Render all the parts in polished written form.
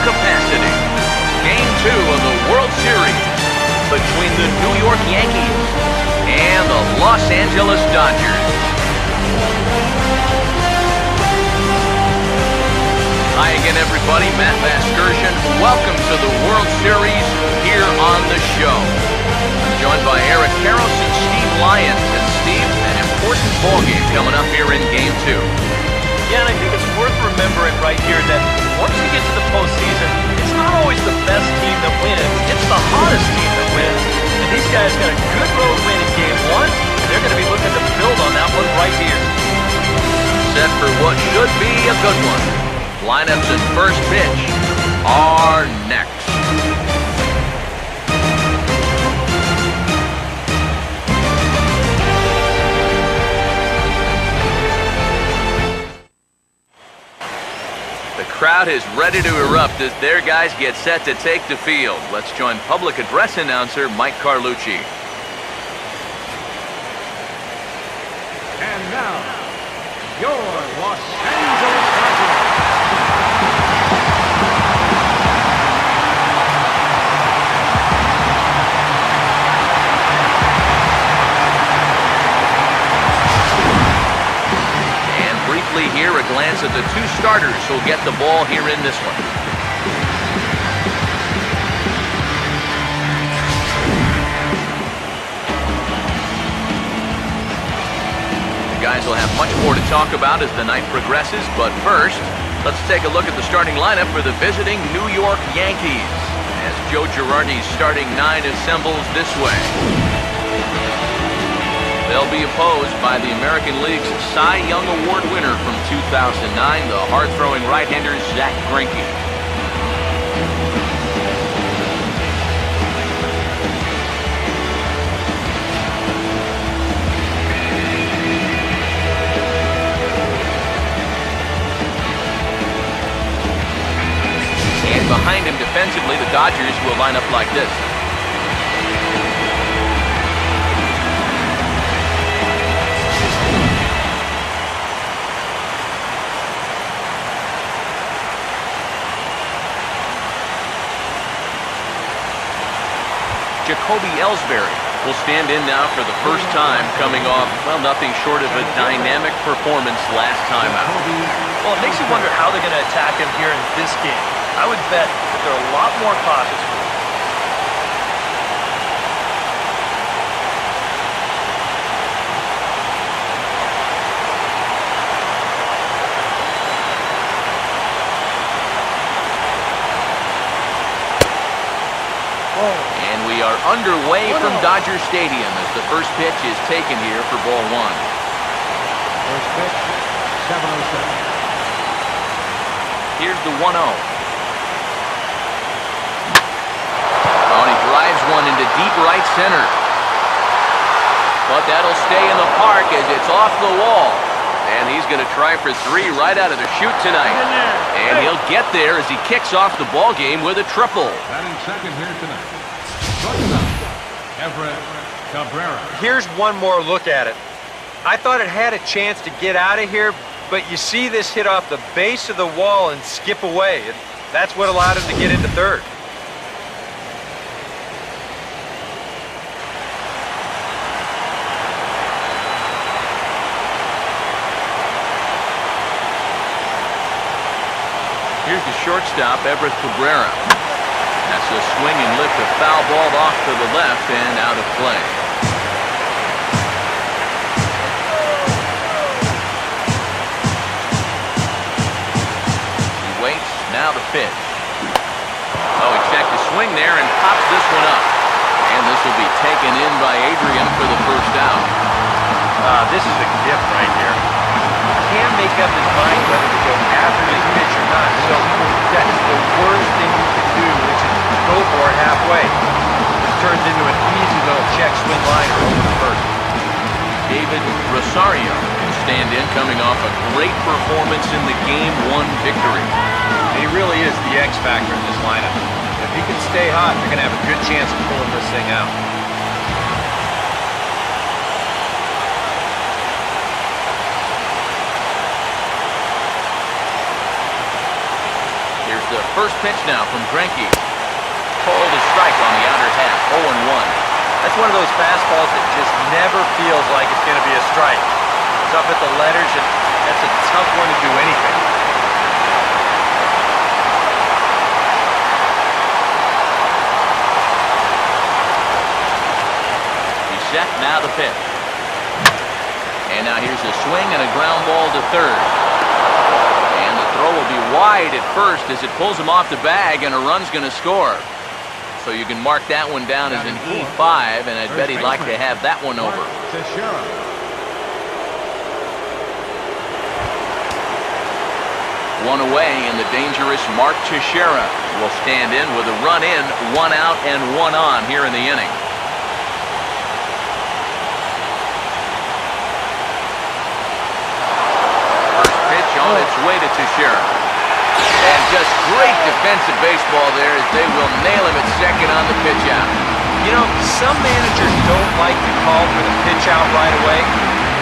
capacity. Game 2 of the World Series between the New York Yankees and the Los Angeles Dodgers. Hi again, everybody. Matt Vasgersian. Welcome to the World Series here on the show. I'm joined by Eric Karros and Steve Lyons. And Steve, an important ball game coming up here in Game 2. Yeah, and I think it's worth remembering right here that once you get to the postseason, it's not always the best team that wins. It's the hottest team that wins. And these guys got a good road win in Game 1, and they're going to be looking to build on that one right here. Set for what should be a good one. Lineups and first pitch are next. The crowd is ready to erupt as their guys get set to take the field. Let's join public address announcer Mike Carlucci. And now, your Los Angeles Dodgers. Here, a glance at the two starters who'll get the ball here in this one. The guys will have much more to talk about as the night progresses, but first, let's take a look at the starting lineup for the visiting New York Yankees as Joe Girardi's starting 9 assembles this way. They'll be opposed by the American League's Cy Young Award winner from 2009, the hard-throwing right-hander Zach Greinke. And behind him defensively, the Dodgers will line up like this. Jacoby Ellsbury will stand in now for the first time, coming off, well, nothing short of a dynamic performance last time out. Well, it makes you wonder how they're going to attack him here in this game. I would bet that they're a lot more cautious with him. And we are underway from Dodger Stadium as the first pitch is taken here for ball 1. First pitch, 7:07. Here's the 1-0. Oh, and he drives one into deep right center. But that'll stay in the park as it's off the wall. And he's going to try for 3 right out of the chute tonight. And he'll get there as he kicks off the ball game with a triple. Batting second here tonight. Cabrera. Here's one more look at it. I thought it had a chance to get out of here, but you see this hit off the base of the wall and skip away. And that's what allowed him to get into third. Here's the shortstop, Cabrera. That's a swing and lift, a foul ball off to the left and out of play. He waits, now the pitch. Oh, he checked the swing there and pops this one up. And this will be taken in by Adrian for the first out. This is a gift right here. He can't make up his mind whether to go after this pitch or not, so that's the worst thing you can do, which is go for it halfway. This turns into an easy little check swing liner over the first. David Rosario will stand in, coming off a great performance in the Game 1 victory. He really is the X factor in this lineup. If he can stay hot, they're going to have a good chance of pulling this thing out. Here's the First pitch now from Greinke. Called a strike on the outer half, 0-1. That's one of those fastballs that just never feels like it's going to be a strike. It's up at the letters, and that's a tough one to do anything. He's set, now the pitch. And now here's a swing and a ground ball to third. And the throw will be wide at first as it pulls him off the bag, and a run's going to score. So you can mark that one down as an E5, and I'd bet he'd like to have that one over. One away, and the dangerous Mark Teixeira will stand in with a run in, 1 out, and 1 on here in the inning. First pitch on its way to Teixeira. And just great defensive baseball there as they will nail him at second on the pitch out. You know, some managers don't like to call for the pitch out right away,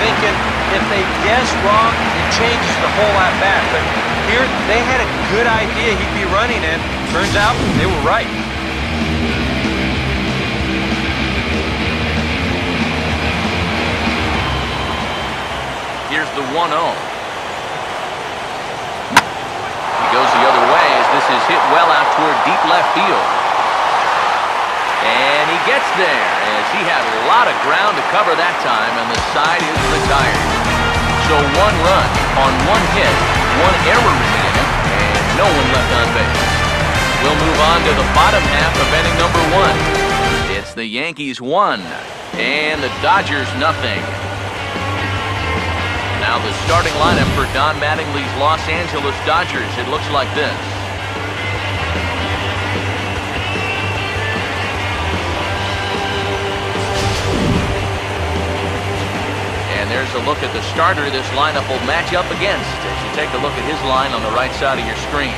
thinking if they guess wrong, it changes the whole at-bat. But here, they had a good idea he'd be running in. Turns out, they were right. Here's the 1-0. Goes the other way as this is hit well out toward deep left field. And he gets there as he had a lot of ground to cover that time, and the side is retired. So 1 run on 1 hit, 1 error remaining, and no one left on base. We'll move on to the bottom half of inning number 1. It's the Yankees 1 and the Dodgers nothing. Now the starting lineup for Don Mattingly's Los Angeles Dodgers, it looks like this. And there's a look at the starter this lineup will match up against as you take a look at his line on the right side of your screen.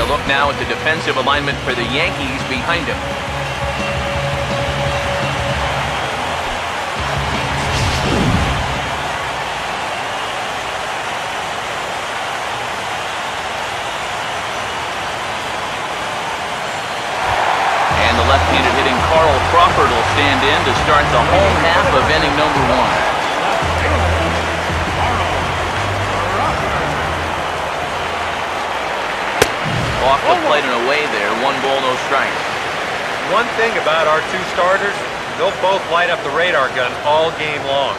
Look now at the defensive alignment for the Yankees behind him. And the left-handed hitting Carl Crawford will stand in to start the home half of inning number 1. Off the plate and away there, 1 ball, no strikes. One thing about our 2 starters, they'll both light up the radar gun all game long.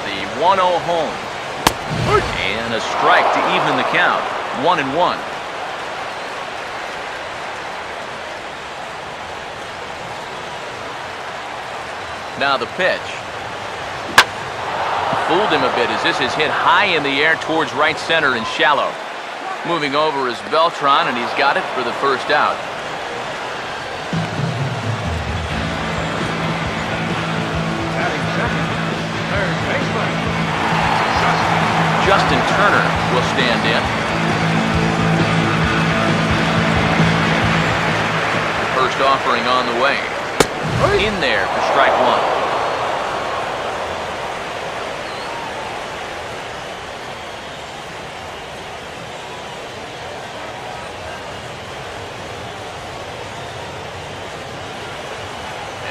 The 1-0 home. And a strike to even the count, 1-1. Now the pitch. Fooled him a bit as this is hit high in the air towards right center and shallow. Moving over is Beltran, and he's got it for the first out. Justin Turner will stand in. First offering on the way. In there for strike 1.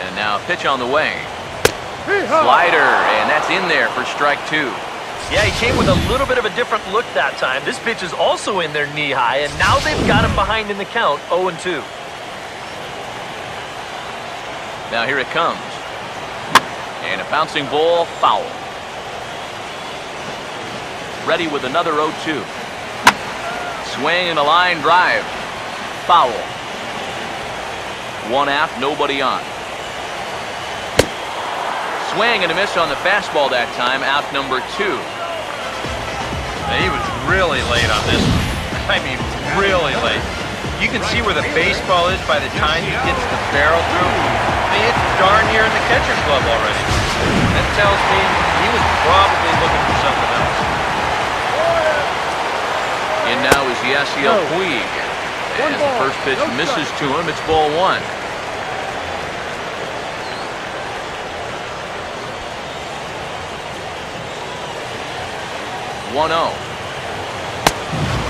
And now a pitch on the way. Slider, and that's in there for strike 2. Yeah, he came with a little bit of a different look that time. This pitch is also in their knee high, and now they've got him behind in the count, 0-2. Now here it comes. And a bouncing ball, foul. Ready with another 0-2. Swing and a line drive. Foul. One out, nobody on. Swing and a miss on the fastball that time, out number 2. And he was really late on this one. I mean, really late. You can see where the baseball is by the time he gets the barrel through. I mean, it's darn near in the catcher's glove already. That tells me he was probably looking for something else. And now is Yasiel Puig. As the first pitch misses to him, it's ball 1.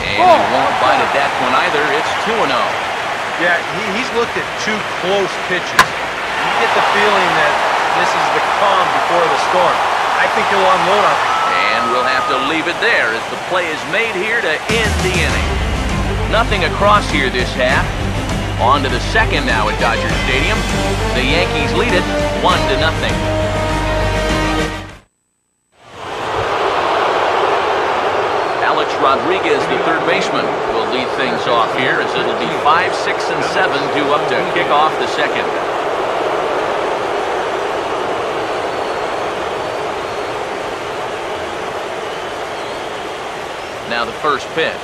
And he won't bite at that one either. It's 2-0. Yeah, he's looked at 2 close pitches. You get the feeling that this is the calm before the storm. I think he'll unload on it. And we'll have to leave it there as the play is made here to end the inning. Nothing across here this half. On to the second now at Dodger Stadium. The Yankees lead it 1-0. Alex Rodriguez, the third baseman, will lead things off here as it'll be 5, 6, and 7 due up to kick off the second. Now the first pitch.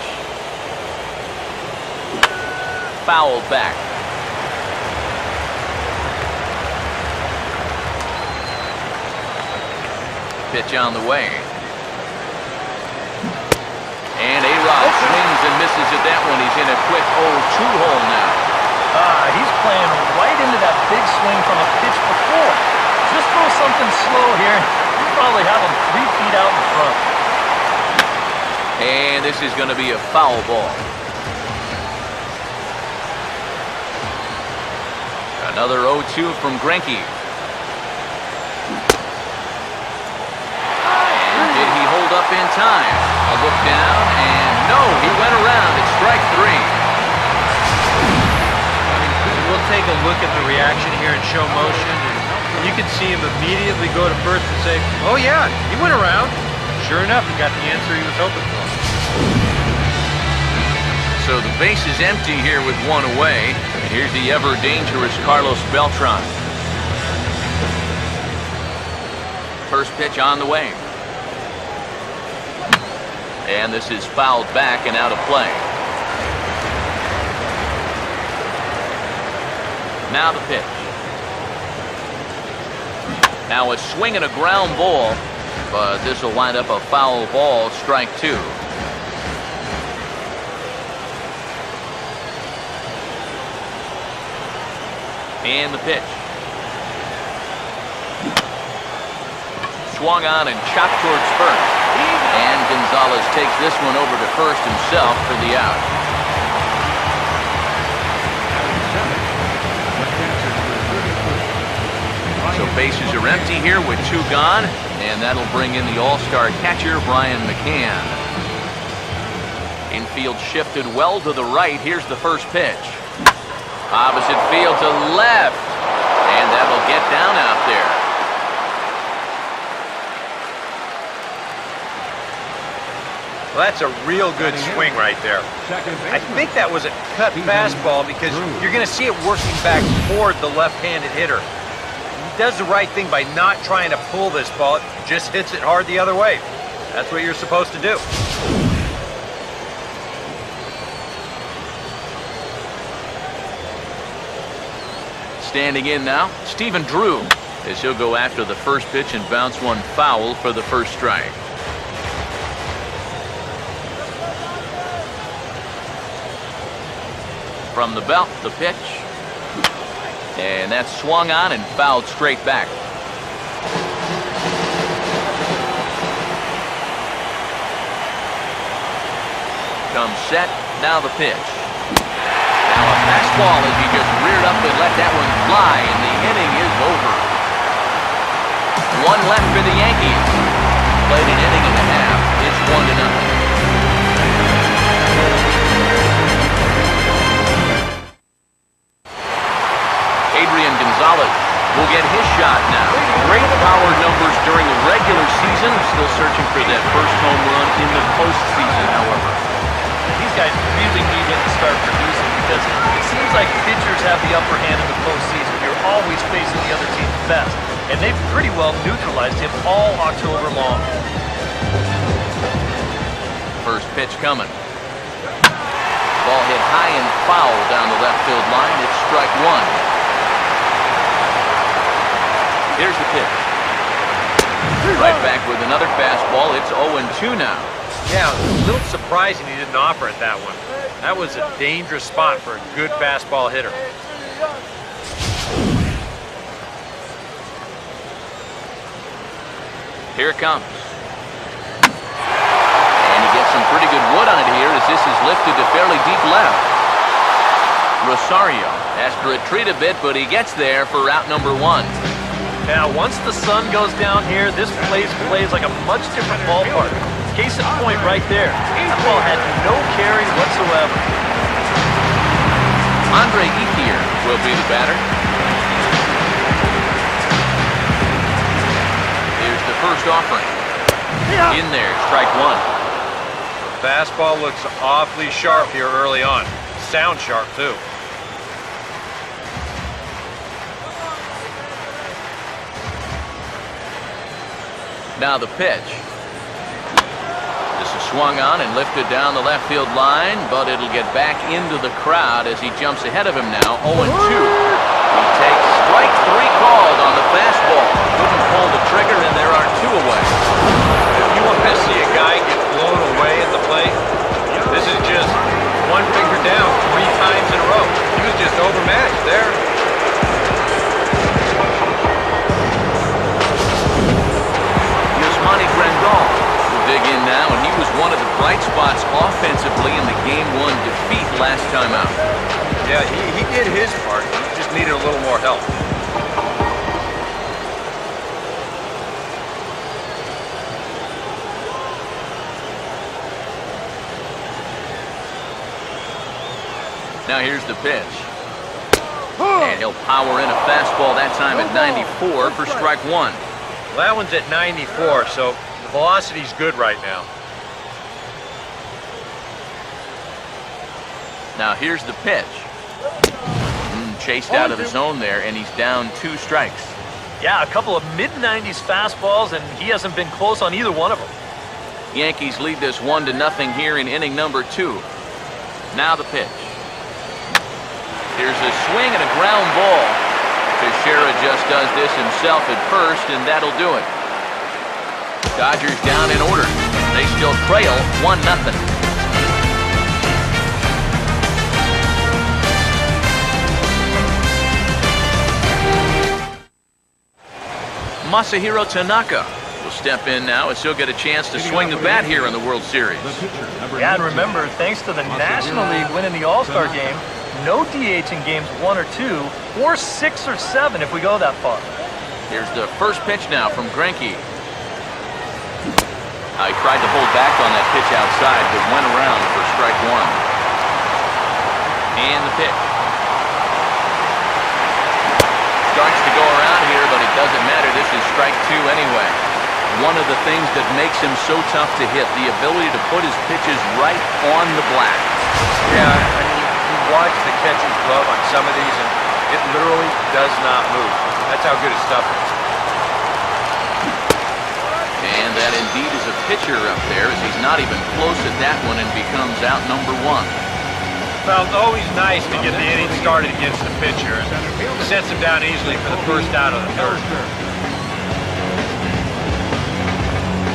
Fouled back. Pitch on the way. And A-Rod swings and misses at that one. He's in a quick 0-2 hole now. He's playing right into that big swing from a pitch before. Just throw something slow here. You'll probably have him 3 feet out in front. And this is going to be a foul ball. Another 0-2 from Greinke. And did he hold up in time? A look down, and no, he went around. It's strike 3. We'll take a look at the reaction here in show motion. And you can see him immediately go to first and say, oh yeah, he went around. Sure enough, he got the answer he was hoping for. So the base is empty here with 1 away. And here's the ever-dangerous Carlos Beltran. First pitch on the way. And this is fouled back and out of play. Now the pitch. Now a swing and a ground ball, but this will wind up a foul ball, strike 2. And the pitch. Swung on and chopped towards first. And Gonzalez takes this one over to first himself for the out. So bases are empty here with 2 gone, and that'll bring in the all-star catcher, Brian McCann. Infield shifted well to the right. Here's the first pitch. Opposite field to left, and that'll get down out there. Well, that's a real good swing right there. I think that was a cut fastball because you're going to see it working back toward the left-handed hitter. He does the right thing by not trying to pull this ball. It just hits it hard the other way. That's what you're supposed to do. Standing in now, Stephen Drew, as he'll go after the first pitch and bounce one foul for the first strike. From the belt, the pitch. And that's swung on and fouled straight back. Comes set, now the pitch. Now a fastball as he just reared up and let that one fly, and the inning is over. 1 left for the Yankees. played an inning and a half. It's 1-0. Adrian Gonzalez will get his shot now. Great power numbers during the regular season. Still searching for that first home run in the postseason, however. These guys really need him to start producing because it seems like pitchers have the upper hand in the postseason. You're always facing the other team's best, and they've pretty well neutralized him all October long. First pitch coming. Ball hit high and foul down the left field line. It's strike one. Here's the pitch. Right back with another fastball. It's 0-2 now. Yeah, a little surprising he didn't offer it that one. That was a dangerous spot for a good fastball hitter. Here it comes. And he gets some pretty good wood on it here as this is lifted to fairly deep left. Rosario has to retreat a bit, but he gets there for route number one. Now, once the sun goes down here, this place plays like a much different ballpark. Case in point right there. That ball had no carry whatsoever. Andre Ethier will be the batter. Here's the first offering. In there, strike one. The fastball looks awfully sharp here early on. Sound sharp, too. Now the pitch. This is swung on and lifted down the left field line, but it'll get back into the crowd as he jumps ahead of him now, 0-2. He takes strike three called on the fastball. Couldn't pull the trigger, and there are two away. If you want to see a guy get blown away at the plate, this is just one finger down 3 times in a row. He was just overmatched there. Yasmani Grandal will dig in now, and he was one of the bright spots offensively in the Game 1 defeat last time out. Yeah, he did his part. He just needed a little more help. Now here's the pitch. And he'll power in a fastball that time at 94 for strike one. Well, that one's at 94, so the velocity's good right now. Now here's the pitch. Chased out of the zone there, and he's down 2 strikes. Yeah, a couple of mid-90s fastballs, and he hasn't been close on either one of them. Yankees lead this 1-0 here in inning number 2. Now the pitch. Here's a swing and a ground ball. Teixeira just does this himself at first, and that'll do it. Dodgers down in order. They still trail 1-0. Masahiro Tanaka will step in now as he'll get a chance to swing the bat here in the World Series. Yeah, and remember, thanks to the National League winning the All-Star game, no DH in games 1 or 2, or 6 or 7 if we go that far. Here's the first pitch now from Greinke. He tried to hold back on that pitch outside, but went around for strike one. And the pitch. Starts to go around here, but it doesn't matter. This is strike two anyway. One of the things that makes him so tough to hit, the ability to put his pitches right on the black. Yeah, I mean, you watch the catcher's glove on some of these, and it literally does not move. That's how good his stuff is. And that indeed is a pitcher up there, as he's not even close at that one and becomes out number 1. Well, it's always nice to get the inning started against the pitcher. It sets him down easily for the first out of the third.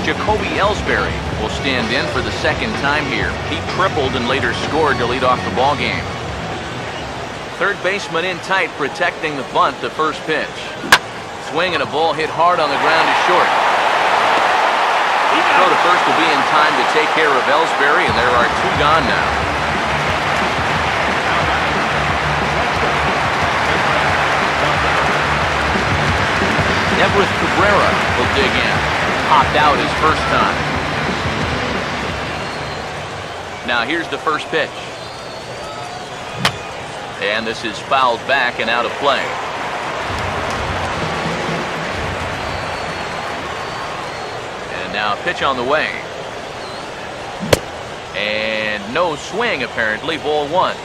Jacoby Ellsbury will stand in for the second time here. He tripled and later scored to lead off the ball game. Third baseman in tight, protecting the bunt, the first pitch. Swing and a ball hit hard on the ground to short. Throw to first will be in time to take care of Ellsbury, and there are 2 gone now. Everett Cabrera will dig in. popped out his first time. Now here's the first pitch. And this is fouled back and out of play. And now a pitch on the way. And no swing apparently, ball one.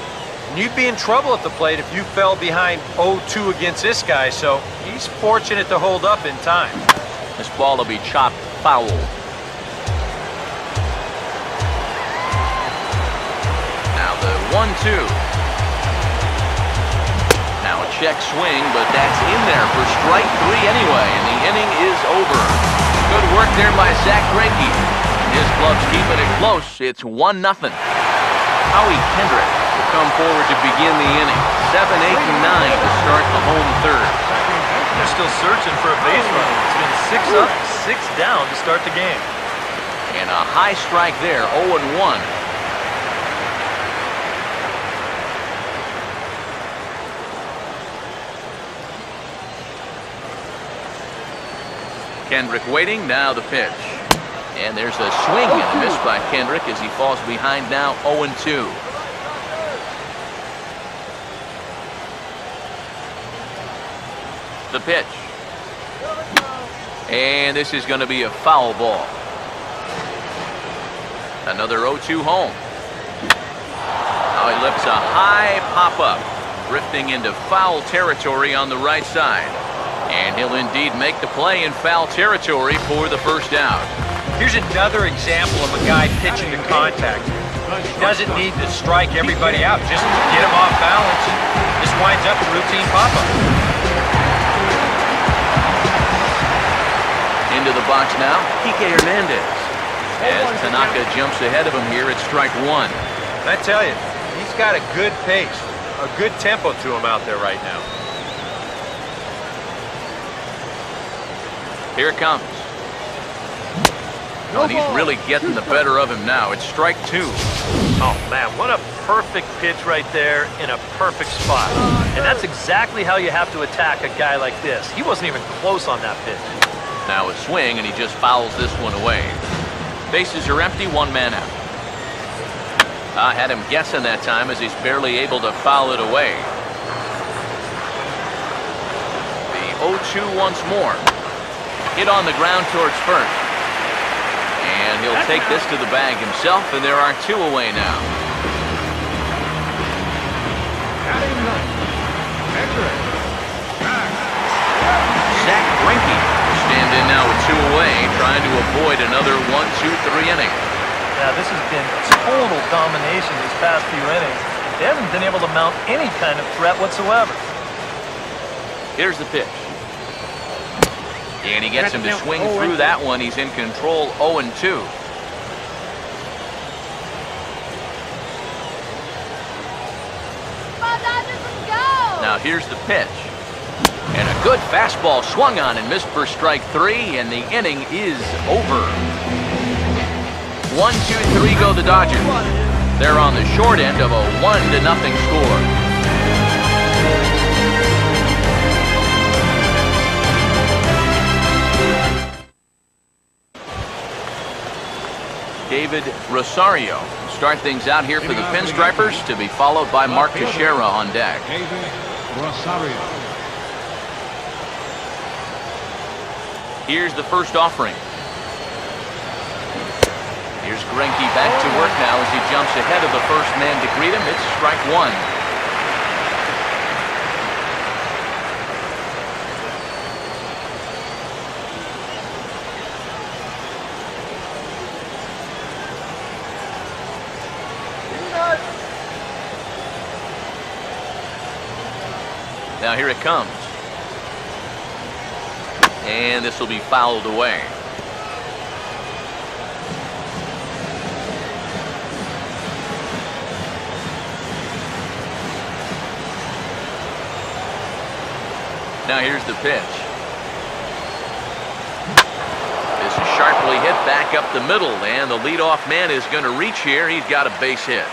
You'd be in trouble at the plate if you fell behind 0-2 against this guy, so he's fortunate to hold up in time. This ball will be chopped foul. Now the 1-2. Now a check swing, but that's in there for strike three anyway, and the inning is over. Good work there by Zach Greinke. His club's keeping it close. It's 1-0. Howie Kendrick will come forward to begin the inning. 7, 8, and 9 to start the home third. They're still searching for a base runner. It's been 6 up, 6 down to start the game. And a high strike there, 0-1. Kendrick waiting, now the pitch. And there's a swing and a miss by Kendrick as he falls behind now, 0-2. The pitch. And this is going to be a foul ball. Another 0-2 home. Now he lifts a high pop-up, drifting into foul territory on the right side. And he'll indeed make the play in foul territory for the first out. Here's another example of a guy pitching to contact. He doesn't need to strike everybody out, just get him off balance. This winds up a routine pop-up. Into the box now, Kike Hernandez. As Tanaka jumps ahead of him here at strike one. I tell you, he's got a good pace, a good tempo to him out there right now. Here it comes. Oh, and he's really getting the better of him now. It's strike two. Oh, man, what a perfect pitch right there in a perfect spot. And that's exactly how you have to attack a guy like this. He wasn't even close on that pitch. Now a swing, and he just fouls this one away. Bases are empty, one man out. I had him guessing that time as he's barely able to foul it away. The 0-2 once more. Hit on the ground towards first. And he'll take this to the bag himself, and there are two away now. Zach Greinke stand in now with two away, trying to avoid another 1-2-3 inning. Yeah, this has been total domination these past few innings. They haven't been able to mount any kind of threat whatsoever. Here's the pitch. And he gets him to swing through that one. He's in control, 0-2. Now here's the pitch. And a good fastball swung on and missed for strike three, and the inning is over. 1-2-3 go the Dodgers. They're on the short end of a 1-0 score. David Rosario start things out here for the Pinstripers, to be followed by Mark Teixeira on deck. David Rosario. Here's the first offering. Here's Greinke back to work now as he jumps ahead of the first man to greet him. It's strike one. Now here it comes. And this will be fouled away. Now here's the pitch. This is sharply hit back up the middle, and the leadoff man is going to reach here. He's got a base hit.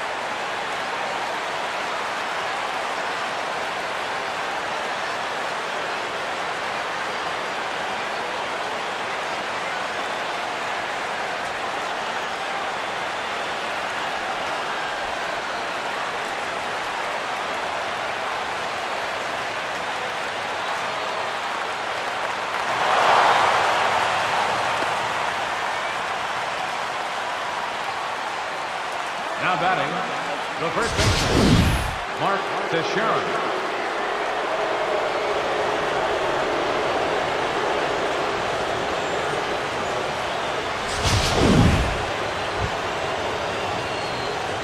The first baseman, Mark Teixeira.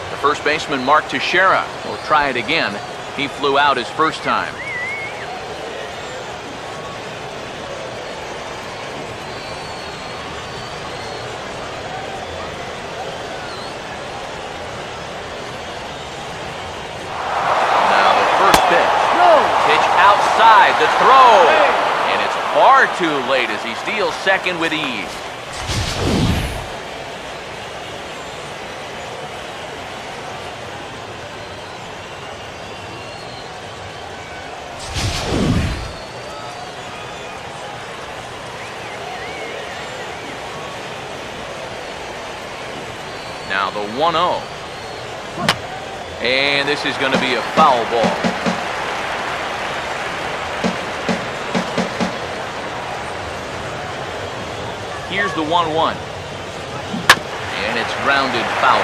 The first baseman, Mark Teixeira, will try it again. He flew out his first time. Outside the throw, and it's far too late as he steals second with ease. Now the 1-0, and this is going to be a foul ball. Here's the 1-1, and it's grounded foul.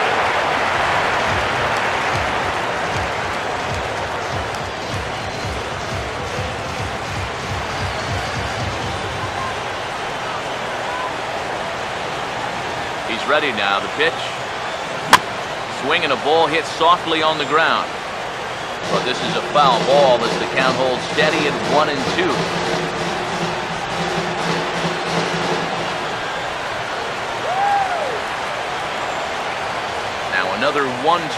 He's ready now, the pitch. Swinging a ball hit softly on the ground. But this is a foul ball as the count holds steady at 1-2. Another 1-2. Oh, this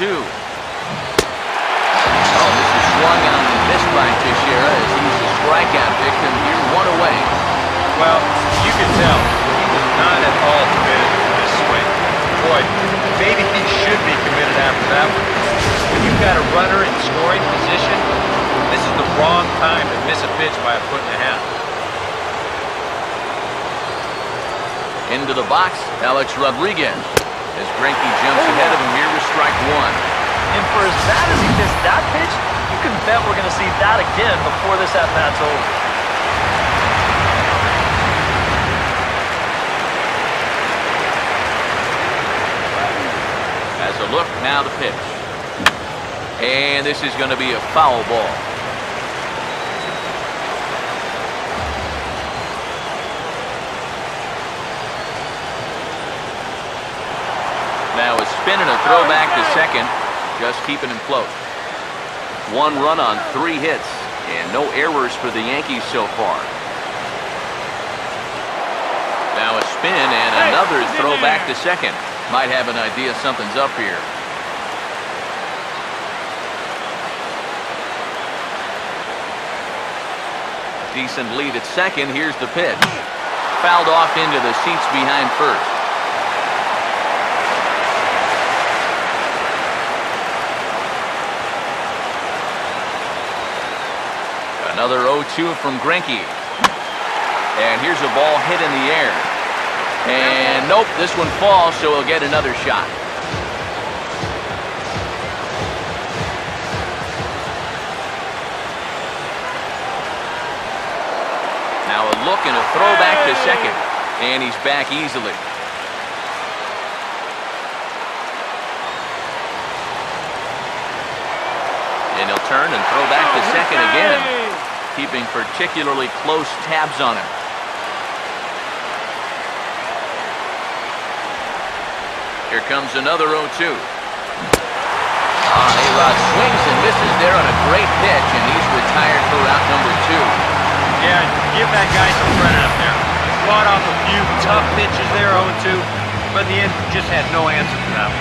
is swung on and missed by Teixeira as he's a strikeout victim here, one away. Well, you can tell he was not at all committed to this swing. Boy, maybe he should be committed after that one. When you've got a runner in scoring position, this is the wrong time to miss a pitch by a foot and a half. Into the box, Alex Rodriguez. As Greinke jumps ahead of him here with strike one. And for as bad as he missed that pitch, you can bet we're going to see that again before this at-bat's over. As a look, now the pitch. And this is going to be a foul ball. Now a spin and a throw back to second, just keeping him close. 1 run on 3 hits, and no errors for the Yankees so far. Now a spin and another throw back to second. Might have an idea something's up here. Decent lead at second. Here's the pitch. Fouled off into the seats behind first. Another 0-2 from Greinke. And here's a ball hit in the air. And nope, this one falls, so he'll get another shot. Now a look and a throw back to second. And he's back easily. And he'll turn and throw back to second again, keeping particularly close tabs on him. Here comes another 0-2. A-Rod swings and misses there on a great pitch, and he's retired for round number 2. Yeah, give that guy some credit up there. He fought off a few tough pitches there, 0-2, but in the end, just had no answer for that one.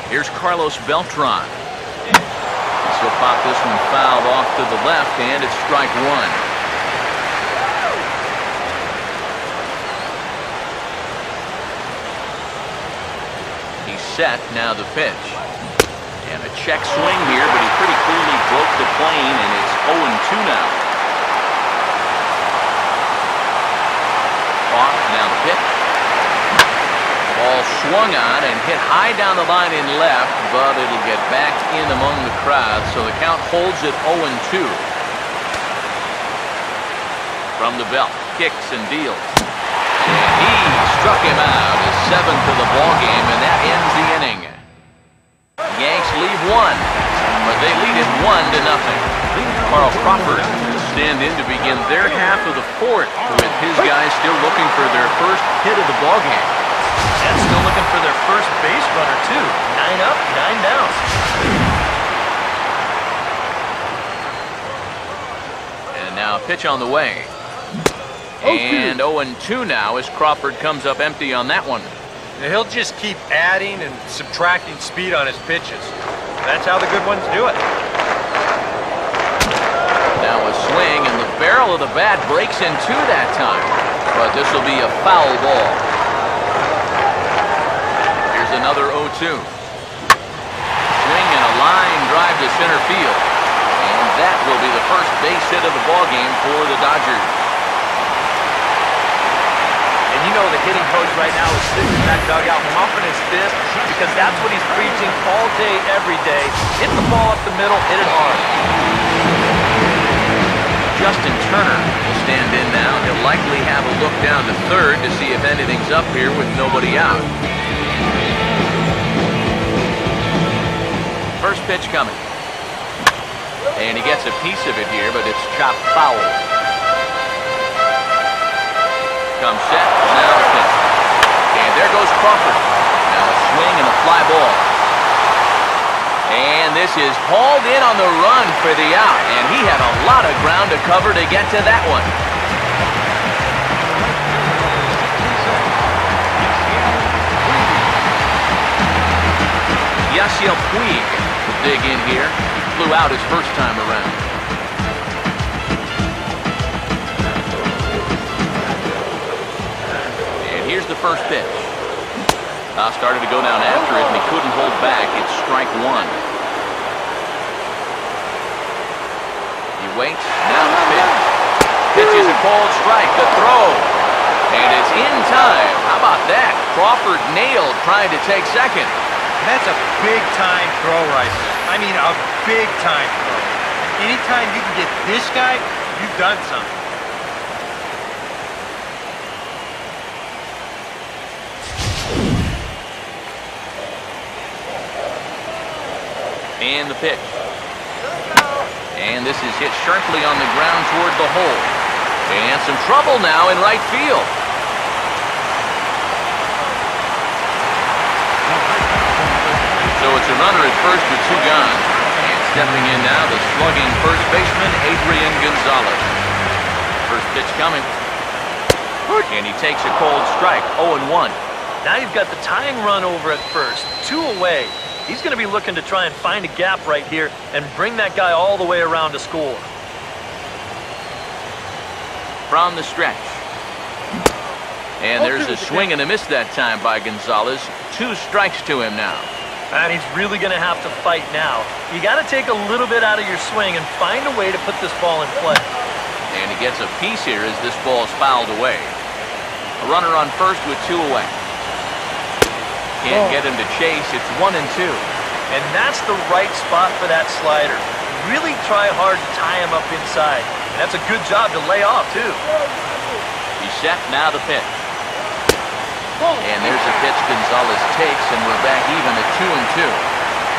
Here's Carlos Beltran. He'll pop this one fouled off to the left, and it's strike one. He's set, now the pitch. And a check swing here, but he pretty clearly broke the plane, and it's 0-2 now. Off, now the pitch. Ball swung on and hit high down the line in left, but it'll get back in among the crowd, so the count holds at 0-2. From the belt, kicks and deals. And he struck him out. His 7th of the ball game, and that ends the inning. Yanks leave one, but they lead it 1-0. Carl Crawford will stand in to begin their half of the 4th, with his guys still looking for their first hit of the ball game. And still looking for their first base runner, too. 9 up, 9 down. And now a pitch on the way. And 0-2 now as Crawford comes up empty on that one. Now, he'll just keep adding and subtracting speed on his pitches. That's how the good ones do it. Now a swing, and the barrel of the bat breaks in two that time. But this will be a foul ball. Here's another 0-2. Swing and a line drive to center field. And that will be the first base hit of the ball game for the Dodgers. And you know the hitting coach right now is sitting in that dugout pumping his fist because that's what he's preaching all day, every day. Hit the ball up the middle, hit it hard. Justin Turner will stand in now. He'll likely have a look down to third to see if anything's up here with nobody out. First pitch coming. And he gets a piece of it here, but it's chopped foul. Comes set, now the pitch. And there goes Crawford. Now a swing and a fly ball. And this is hauled in on the run for the out. And he had a lot of ground to cover to get to that one. Yasiel Puig will dig in here. Flew out his first time around. And here's the first pitch. Started to go down after it, and he couldn't hold back. It's strike one. He waits. Now the pitch. Pitches a cold strike. The throw. And it's in time. How about that? Crawford nailed trying to take second. That's a big-time throw right there. I mean, a big-time throw. Anytime you can get this guy, you've done something. And the pitch. And this is hit sharply on the ground toward the hole. And some trouble now in right field. So it's a runner at first with two gone. And stepping in now, the slugging first baseman, Adrian Gonzalez. First pitch coming. And he takes a cold strike, 0-1. Now you've got the tying run over at first, 2 away. He's going to be looking to try and find a gap right here and bring that guy all the way around to score. From the stretch. And there's a swing and a miss that time by Gonzalez. 2 strikes to him now. And he's really going to have to fight now. You got to take a little bit out of your swing and find a way to put this ball in play. And he gets a piece here as this ball is fouled away. A runner on first with 2 away. Can't get him to chase. It's 1-2. And that's the right spot for that slider. Really try hard to tie him up inside. And that's a good job to lay off, too. He's set. Now the pitch. And there's a pitch Gonzalez takes, and we're back even at 2-2.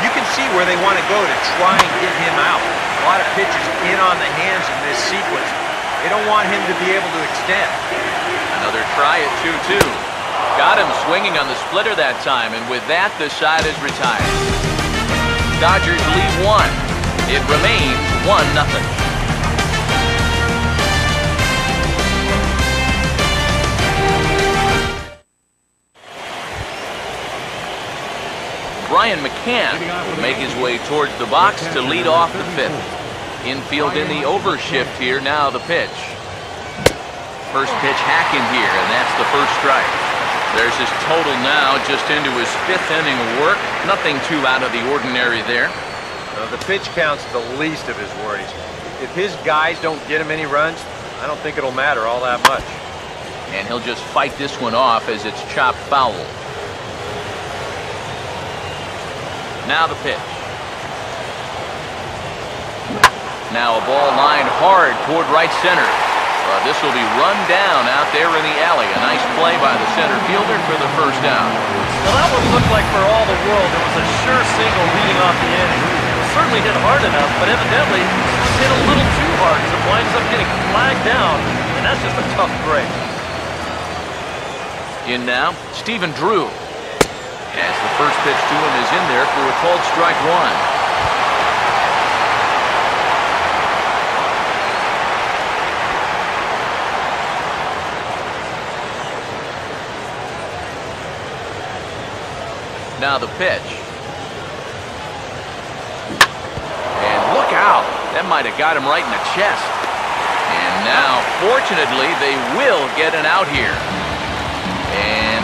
You can see where they want to go to try and get him out. A lot of pitches in on the hands in this sequence. They don't want him to be able to extend. Another try at 2-2. Got him swinging on the splitter that time, and with that, the side is retired. Dodgers lead 1. It remains 1-0. Brian McCann will make his way towards the box to lead off the 5th. Infield in the overshift here. Now the pitch. First pitch hack in here, and that's the first strike. There's his total now, just into his 5th inning of work. Nothing too out of the ordinary there. The pitch count's the least of his worries. If his guys don't get him any runs, I don't think it'll matter all that much. And he'll just fight this one off as it's chopped foul. Now the pitch. Now a ball lined hard toward right center. But this will be run down out there in the alley. A nice play by the center fielder for the first down. Well, that one looked like for all the world it was a sure single leading off the inning. It was certainly hit hard enough, but evidently it was hit a little too hard as it winds up getting flagged down, and that's just a tough break. In now, Stephen Drew. As the first pitch to him is in there for a called strike one. Now the pitch. And look out! That might have got him right in the chest. And now, fortunately, they will get an out here. And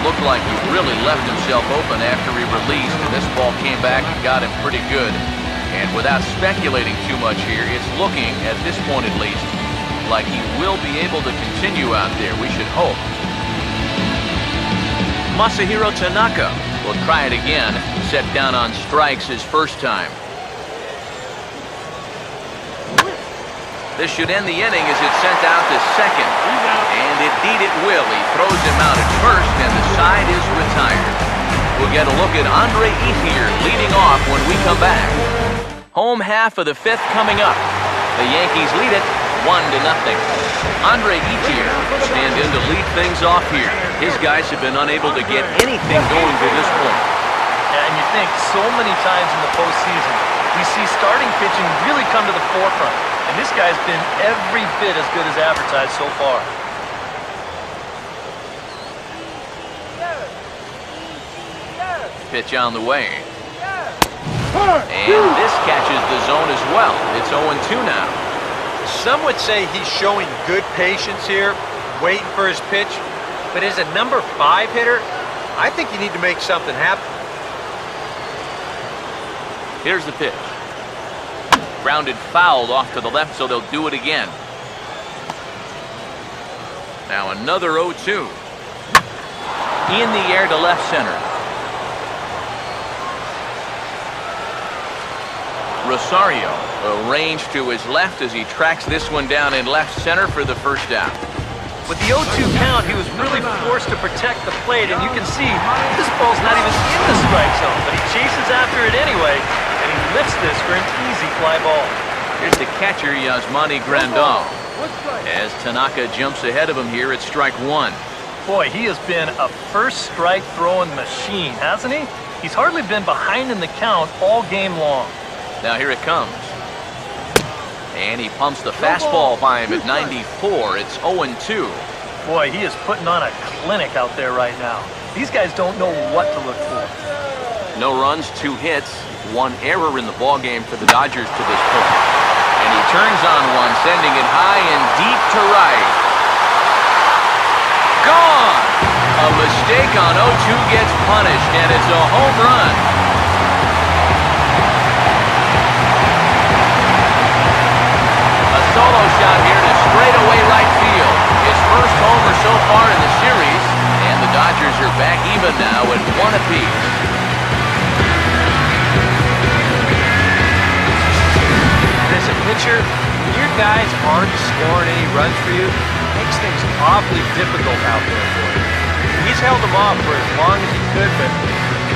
looked like he really left himself open after he released. And this ball came back and got him pretty good. And without speculating too much here, it's looking, at this point at least, like he will be able to continue out there. We should hope. Masahiro Tanaka will try it again. Set down on strikes his first time. This should end the inning as it's sent out to second. And indeed it will. He throws him out at first, and the side is retired. We'll get a look at Andre Ethier leading off when we come back. Home half of the fifth coming up. The Yankees lead it 1-0. Andre Ethier will stand in to lead things off here. His guys have been unable to get anything going to this point. And you think so many times in the postseason, we see starting pitching really come to the forefront. And this guy's been every bit as good as advertised so far. Pitch on the way. And this catches the zone as well. It's 0-2 now. Some would say he's showing good patience here, waiting for his pitch. But as a number 5 hitter, I think you need to make something happen. Here's the pitch. Grounded fouled off to the left, so they'll do it again. Now another 0-2. In the air to left center. Rosario arranged to his left as he tracks this one down in left center for the first down. With the 0-2 count, he was really forced to protect the plate, and you can see this ball's not even in the strike zone, but he chases after it anyway, and he lifts this for an easy fly ball. Here's the catcher, Yasmani Grandal. As Tanaka jumps ahead of him here at strike one. Boy, he has been a first strike throwing machine, hasn't he? He's hardly been behind in the count all game long. Now here it comes. And he pumps the fastball by him at 94. It's 0-2. Boy, he is putting on a clinic out there right now. These guys don't know what to look for. No runs, 2 hits, 1 error in the ballgame for the Dodgers to this point. And he turns on one, sending it high and deep to right. Gone! A mistake on 0-2 gets punished, and it's a home run. Solo shot here to straightaway right field. His first homer so far in the series, and the Dodgers are back even now at 1 apiece. As a pitcher, when your guys aren't scoring any runs for you, it makes things awfully difficult out there for you. He's held them off for as long as he could, but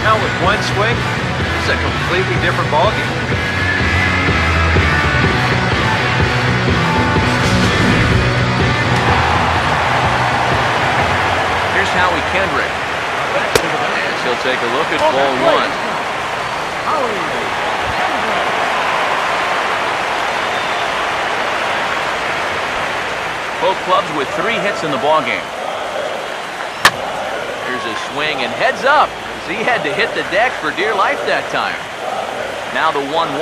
now with one swing, it's a completely different ballgame. Howie Kendrick. And he'll take a look at ball one. Both clubs with 3 hits in the ballgame. Here's a swing and heads up. He had to hit the deck for dear life that time. Now the 1-1.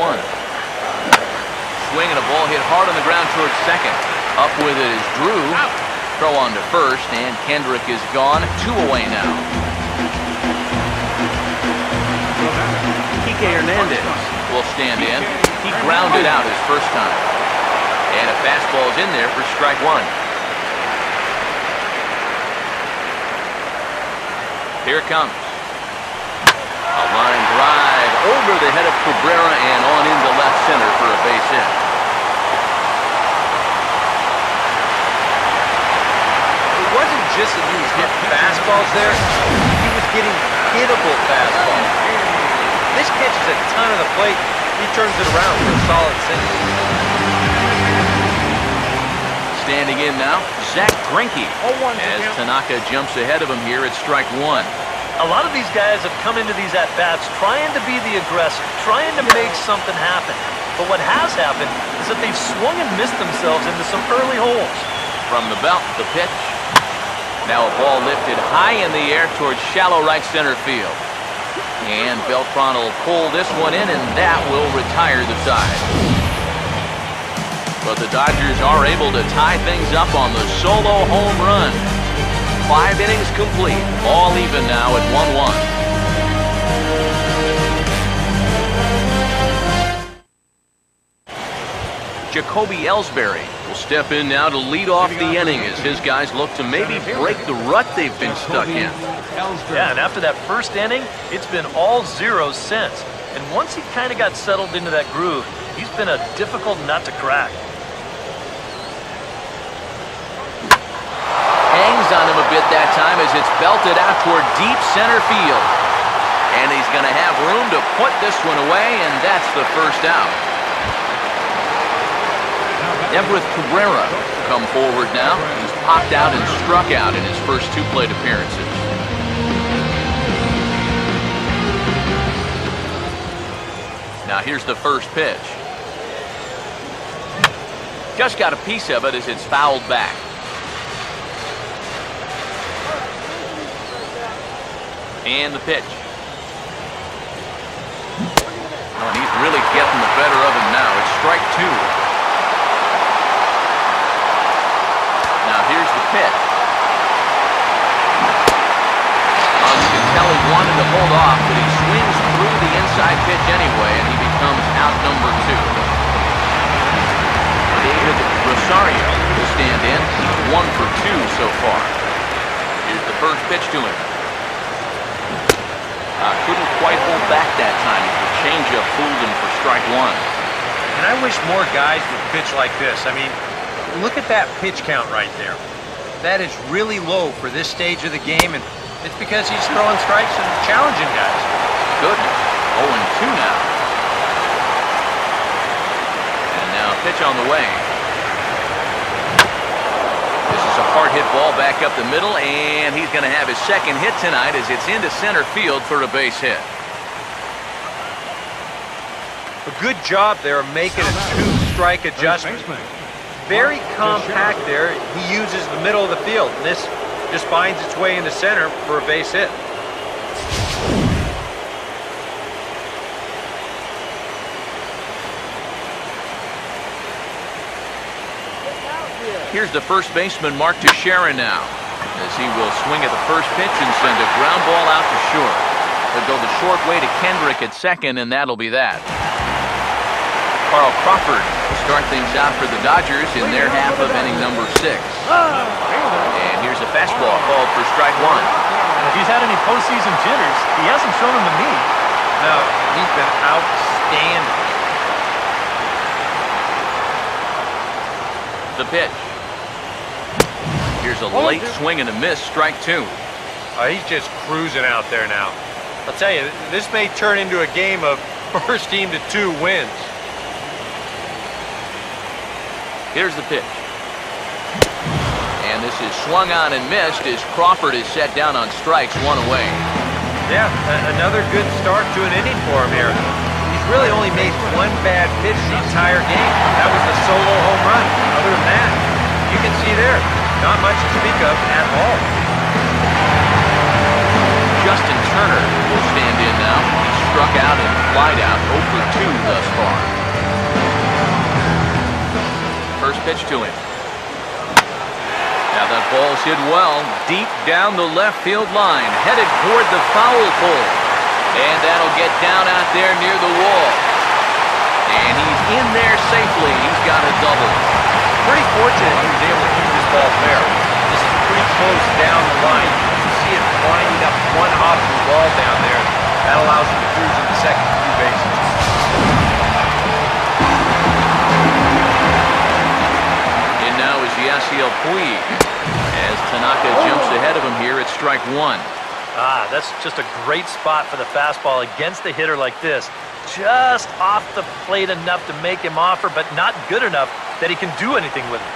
Swing and a ball hit hard on the ground towards second. Up with it is Drew. Throw on to first, and Kendrick is gone. 2 away now. Kike Hernandez will stand in. He grounded out his first time. And a fastball's in there for strike one. Here it comes. A line drive over the head of Cabrera and on into left center for a base hit. just that he was hitting fastballs there, he was getting hittable fastballs. This catches a ton of the plate. He turns it around for a solid single. Standing in now, Zach Greinke, as Tanaka jumps ahead of him here at strike one. A lot of these guys have come into these at-bats trying to be the aggressor, trying to make something happen. But what has happened is that they've swung and missed themselves into some early holes. From the belt, the pitch. Now a ball lifted high in the air towards shallow right center field. And Beltran will pull this one in, and that will retire the side. But the Dodgers are able to tie things up on the solo home run. 5 innings complete, all even now at 1-1. Jacoby Ellsbury will step in now to lead off the inning as his guys look to maybe break the rut they've been stuck in. Yeah, and after that first inning, it's been all zeros since. And once he kind of got settled into that groove, he's been a difficult nut to crack. Hangs on him a bit that time as it's belted out toward deep center field. And he's going to have room to put this one away, and that's the first out. Everett Cabrera come forward now. He's popped out and struck out in his first 2 plate appearances. Now here's the first pitch. Just got a piece of it as it's fouled back. And the pitch. Oh, and he's really getting the better of him now. It's strike 2. Now here's the pitch. You can tell he wanted to hold off, but he swings through the inside pitch anyway, and he becomes out number 2. David Rosario will stand in. He's 1 for 2 so far. Here's the first pitch to him. Couldn't quite hold back that time. The changeup fooled him for strike 1. And I wish more guys would pitch like this. I mean, look at that pitch count right there. That is really low for this stage of the game, and it's because he's throwing strikes and challenging guys. Goodness. 0-2 now. And now a pitch on the way. This is a hard hit ball back up the middle, and he's going to have his second hit tonight as it's into center field for a base hit. A good job there making a 2-strike adjustment. Very compact there. He uses the middle of the field, and this just finds its way into center for a base hit. Here's the first baseman, Mark Teixeira, now, as he will swing at the first pitch and send a ground ball out to short. He'll go the short way to Kendrick at second, and that'll be that. Carl Crawford will start things out for the Dodgers in their half of inning number 6. And here's a fastball called for strike 1. And if he's had any postseason jitters, he hasn't shown them to me. No, he's been outstanding. The pitch. Here's a late swing and a miss, strike 2. He's just cruising out there now. I'll tell you, this may turn into a game of first team to 2 wins. Here's the pitch. And this is swung on and missed as Crawford is set down on strikes, 1 away. Yeah, another good start to an inning for him here. He's really only made 1 bad pitch the entire game. That was the solo home run. Other than that, you can see there, not much to speak of at all. Justin Turner will stand in now. He struck out and flied out 0 for 2 thus far. First pitch to him. Now that ball's hit well, deep down the left field line, headed toward the foul pole. And that'll get down out there near the wall. And he's in there safely. He's got a double. Pretty fortunate he was able to keep this ball fair. This is pretty close down the line. You can see it winding up 1 hop of the ball down there. That allows him to cruise in the second few bases. And now as the Yasiel Puig. As Tanaka jumps ahead of him here, it's strike one. That's just a great spot for the fastball against a hitter like this. Just off the plate enough to make him offer, but not good enough that he can do anything with it.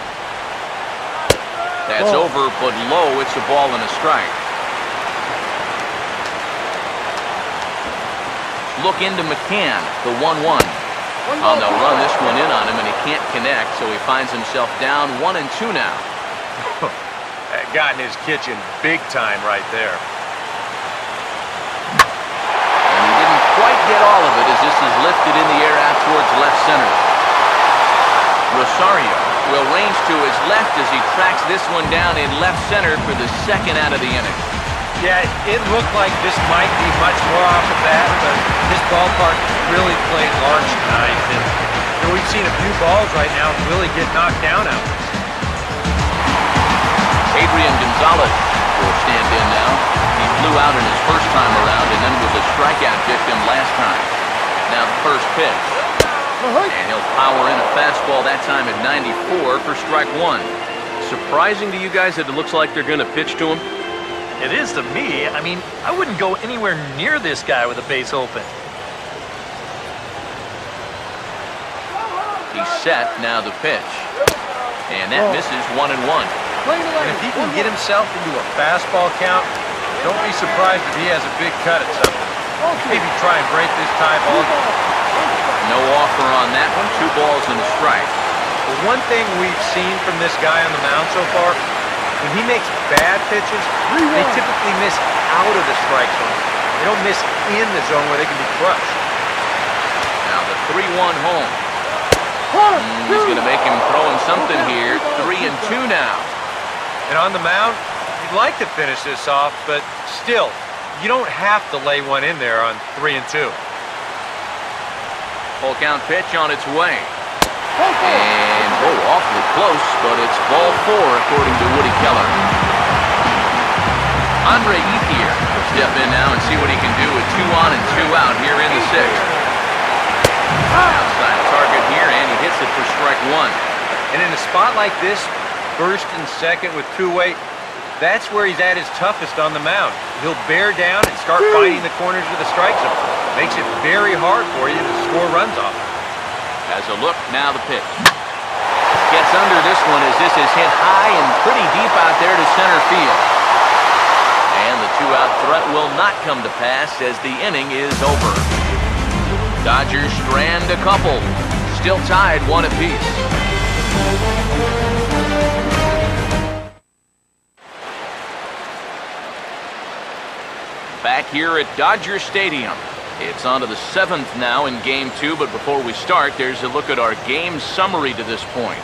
That's over, but low. It's a ball and a strike. Look into McCann, the 1-1. Oh, they'll run this one in on him, and he can't connect, so he finds himself down 1-2 now. That got in his kitchen big time right there. And he didn't quite get all of it as this is lifted in the air out towards left center. Rosario will range to his left as he tracks this one down in left center for the second out of the inning. Yeah, it looked like this might be much more off the bat, but this ballpark really played large tonight. And we've seen a few balls right now really get knocked down out. Adrian Gonzalez will stand in now. He flew out in his first time around and then was a strikeout victim last time. Now the first pitch. And he'll power in a fastball that time at 94 for strike one. Surprising to you guys that it looks like they're going to pitch to him? It is to me. I mean, I wouldn't go anywhere near this guy with a base open. He's set, now the pitch. And that misses 1-1. And if he can get himself into a fastball count, don't be surprised if he has a big cut at something. Maybe try and break this tie ball. No offer on that one. 2 balls and a strike. The one thing we've seen from this guy on the mound so far, when he makes bad pitches, they typically miss out of the strike zone. They don't miss in the zone where they can be crushed. Now the 3-1 home. He's going to make him throw him something here. 3-2 now. And on the mound, you'd like to finish this off, but still, you don't have to lay one in there on 3-2. Full count pitch on its way. And, awfully close, but it's ball 4 according to Woody Keller. Andre Ethier will step in now and see what he can do with 2 on and 2 out here in the 6th. Outside target here, and he hits it for strike 1. And in a spot like this, first and second with 2 weight, that's where he's at his toughest on the mound. He'll bear down and start finding the corners of the strike zone. Makes it very hard for you to score runs off. As a look, now the pitch. Gets under this one as this is hit high and pretty deep out there to center field. And the 2-out threat will not come to pass as the inning is over. Dodgers strand a couple. Still tied 1 apiece. Back here at Dodger Stadium. It's on to the 7th now in Game 2, but before we start, there's a look at our game summary to this point.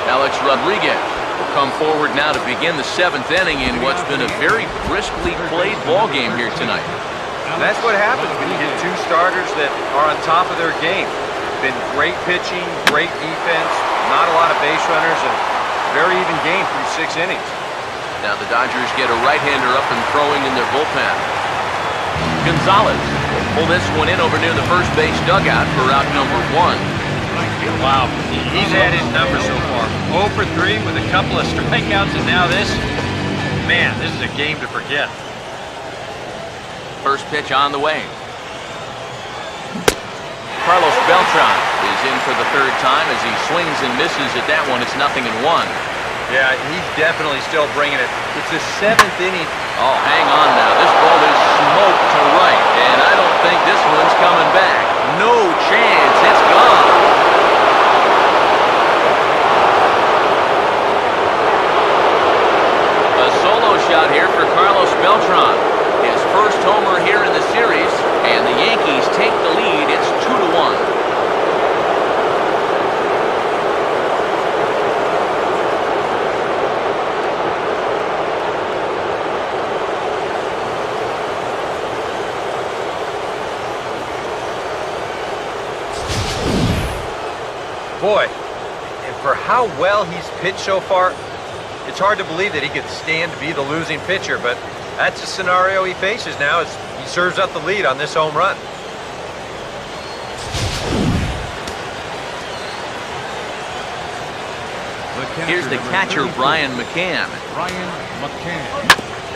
Alex Rodriguez will come forward now to begin the 7th inning in what's been a very briskly played ball game here tonight. And that's what happens when you get 2 starters that are on top of their game. Been great pitching, great defense, not a lot of base runners, and very even game through 6 innings. Now the Dodgers get a right-hander up and throwing in their bullpen. Gonzalez will pull this one in over near the first base dugout for out number 1. Wow, he's had his numbers so far. 0 for 3 with a couple of strikeouts, and now this. Man, this is a game to forget. First pitch on the way. Carlos Beltran is in for the 3rd time as he swings and misses at that one. It's 0-1. Yeah, he's definitely still bringing it. It's the 7th inning. Oh, hang on now. This ball is smoked to right, and I don't think this one's coming back. No chance. It's gone. A solo shot here for Carlos Beltran. His first homer here in the series, and the Yankees take the lead. It's 2-1. Boy, and for how well he's pitched so far, it's hard to believe that he could stand to be the losing pitcher, but that's the scenario he faces now as he serves up the lead on this home run. Here's the catcher, Brian McCann. Brian McCann.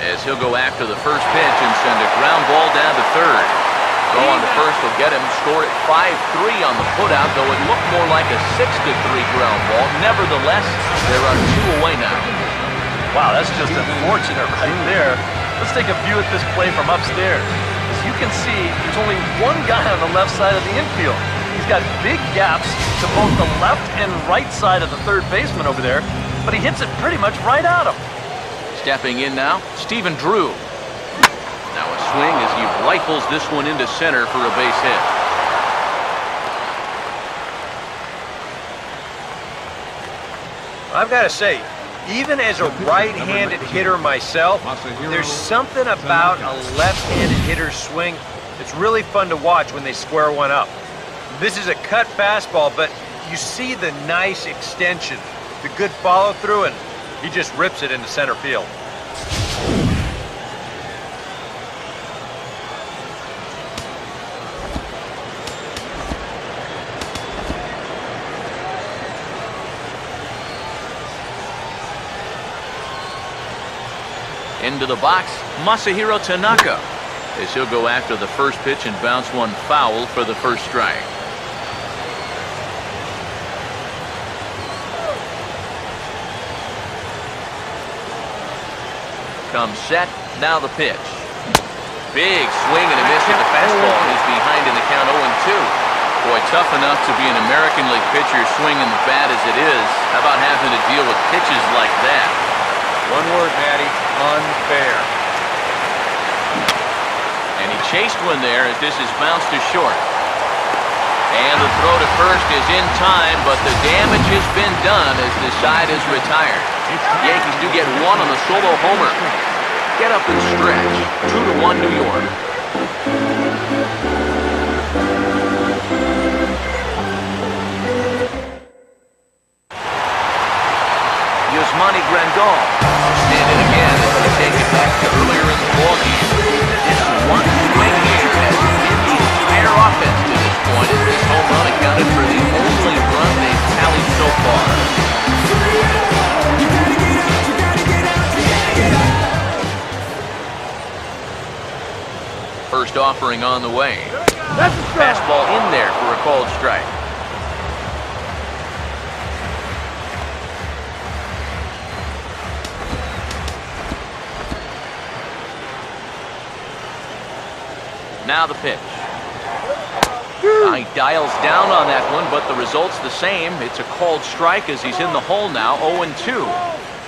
As he'll go after the first pitch and send a ground ball down to third. Throw on to first will get him scored at 5-3 on the putout, though it looked more like a 6-3 ground ball. Nevertheless, there are 2 away now. Wow, that's just unfortunate right there. Let's take a view at this play from upstairs. As you can see, there's only one guy on the left side of the infield. He's got big gaps to both the left and right side of the third baseman over there, but he hits it pretty much right at him. Stepping in now, Stephen Drew. Now a swing as he rifles this one into center for a base hit. I've got to say, even as a right-handed hitter myself, there's something about a left-handed hitter's swing that's really fun to watch when they square one up. This is a cut fastball, but you see the nice extension, the good follow-through, and he just rips it into center field. Into the box, Masahiro Tanaka, as he'll go after the first pitch and bounce one foul for the first strike. Comes set, now the pitch. Big swing and a miss at the fastball, and he's behind in the count 0-2. Boy, tough enough to be an American League pitcher swinging the bat as it is. How about having to deal with pitches like that? One word, Matty, unfair. And he chased one there as this is bounced to short. And the throw to first is in time, but the damage has been done as the side is retired. The Yankees do get one on the solo homer. Get up and stretch. 2-1 New York. Yasmani Grandal standing again as they take it back to earlier in the ballgame. Just one swing here has hit the entire offense to this point, as this home run accounted for the only run they've tallied so far. First offering on the way. Fastball in there for a called strike. Now the pitch. He dials down on that one, but the result's the same. It's a called strike as he's in the hole now, 0-2.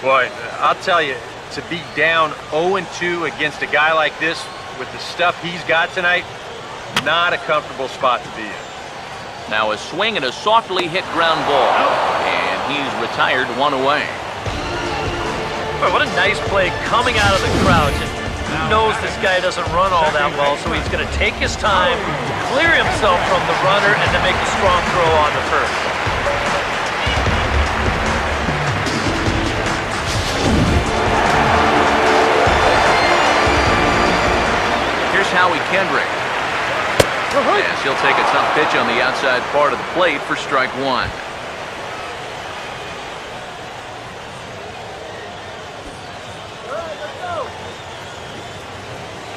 Boy, I'll tell you, to be down 0-2 against a guy like this with the stuff he's got tonight, not a comfortable spot to be in. Now a swing and a softly hit ground ball, and he's retired, 1 away. Boy, what a nice play coming out of the crowd. He knows this guy doesn't run all that well, so he's going to take his time, clear himself from the runner, and then make a strong throw on the first. Here's Howie Kendrick. Yes, he'll take a tough pitch on the outside part of the plate for strike 1.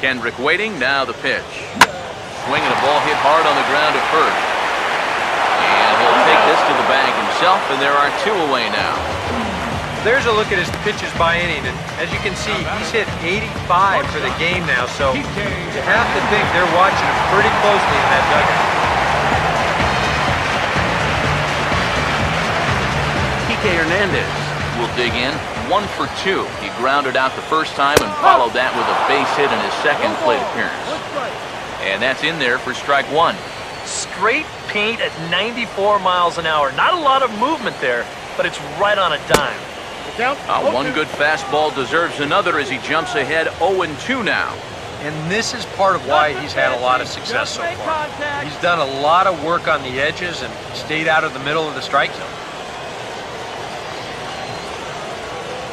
Kendrick waiting, now the pitch. Swinging a ball hit hard on the ground at first. And he'll take this to the bag himself, and there are 2 away now. There's a look at his pitches by inning, and as you can see, he's hit 85 for the game now, so you have to think they're watching him pretty closely in that dugout. Kike Hernandez will dig in, 1 for 2. He grounded out the first time and followed that with a base hit in his second plate appearance. And that's in there for strike 1. Straight paint at 94 miles an hour. Not a lot of movement there, but it's right on a dime. One good fastball deserves another as he jumps ahead 0-2 now. And this is part of why he's had a lot of success so far. He's done a lot of work on the edges and stayed out of the middle of the strike zone.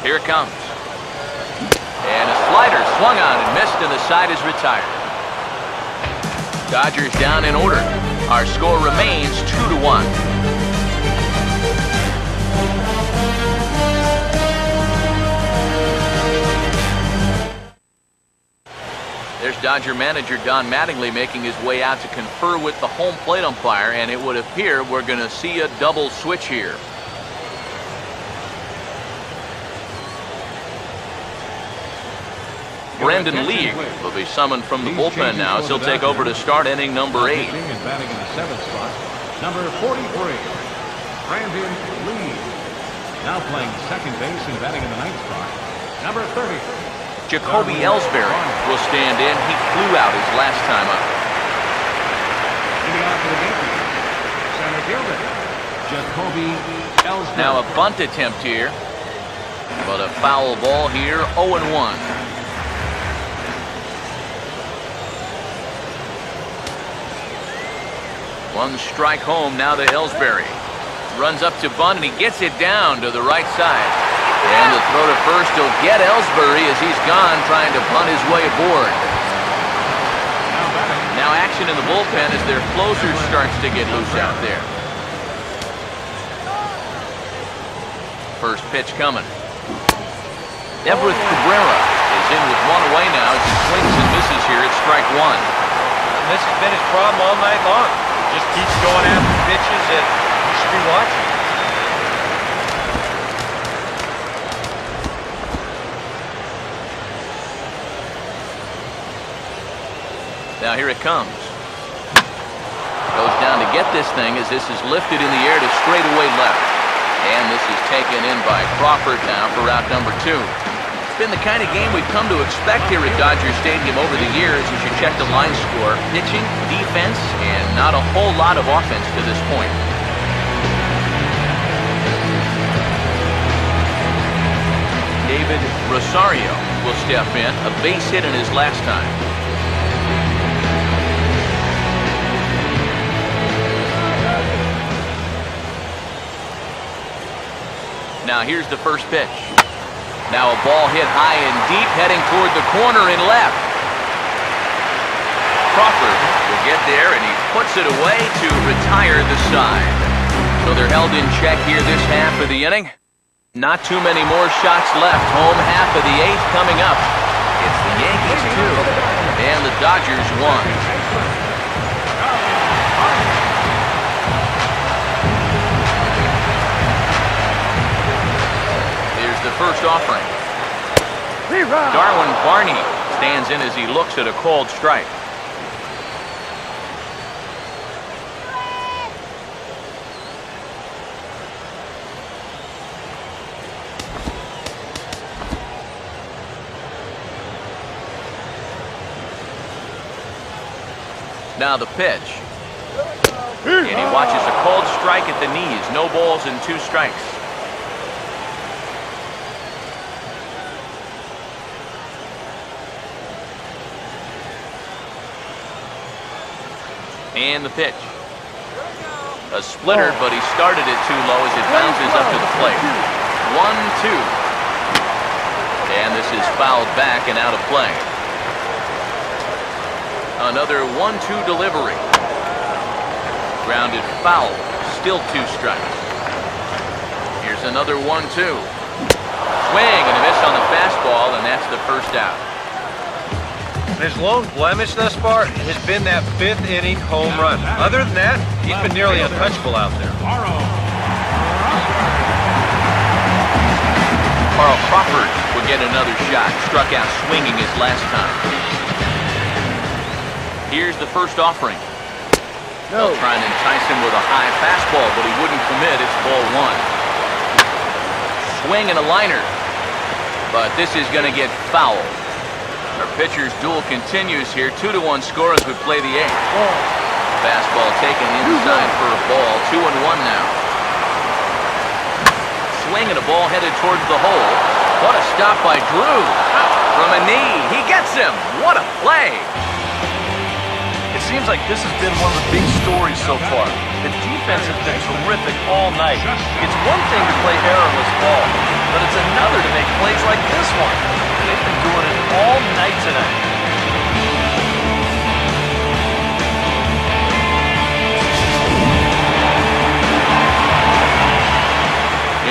Here it comes. And a slider swung on and missed, and the side is retired. Dodgers down in order. Our score remains 2-1. Dodger manager Don Mattingly making his way out to confer with the home plate umpire, and it would appear we're going to see a double switch here. Brandon Lee will be summoned from the bullpen now as he'll take over to start inning number 8. And batting in the 7th spot, number 43, Brandon Lee. Now playing second base and batting in the 9th spot, number 30. Jacoby Ellsbury will stand in. He flew out his last time up. Leading off for the Yankees, center fielder, Jacoby Ellsbury. Now a bunt attempt here, but a foul ball here, 0-1. One strike home now to Ellsbury. Runs up to bunt, and he gets it down to the right side. And the throw to first will get Ellsbury as he's gone trying to bunt his way aboard. Now action in the bullpen as their closer starts to get loose out there. First pitch coming. Everett Cabrera is in with one away now as he swings and misses here at strike 1. And this has been his problem all night long. Just keeps going after pitches that you should be watching. Now here it comes. Goes down to get this thing as this is lifted in the air to straightaway left. And this is taken in by Crawford now for out number 2. It's been the kind of game we've come to expect here at Dodger Stadium over the years as you check the line score. Pitching, defense, and not a whole lot of offense to this point. David Rosario will step in, a base hit in his last time. Now here's the first pitch. Now a ball hit high and deep, heading toward the corner and left. Crawford will get there, and he puts it away to retire the side. So they're held in check here this half of the inning. Not too many more shots left. Home half of the 8th coming up. It's the Yankees 2 and the Dodgers 1. The first offering. Darwin Barney stands in as he looks at a called strike. Now the pitch. And he watches a called strike at the knees. No balls and 2 strikes. And the pitch. A splitter, but he started it too low as it bounces up to the plate. 1-2. And this is fouled back and out of play. Another 1-2 delivery. Grounded foul. Still 2 strikes. Here's another 1-2. Swing and a miss on the fastball, and that's the first out. His lone blemish thus far has been that 5th inning home run. Other than that, he's been nearly untouchable out there. Carl Crawford will get another shot. Struck out swinging his last time. Here's the first offering. They'll try and entice him with a high fastball, but he wouldn't commit. It's ball 1. Swing and a liner. But this is going to get fouled. Our pitcher's duel continues here. 2-1 score as we play the 8th. Fastball taken inside for a ball. 2-1 now. Swing and a ball headed towards the hole. What a stop by Drew. From a knee. He gets him. What a play. It seems like this has been one of the big stories so far. The defense has been terrific all night. It's one thing to play errorless ball, but it's another to make plays like this one. They've been doing it all night tonight.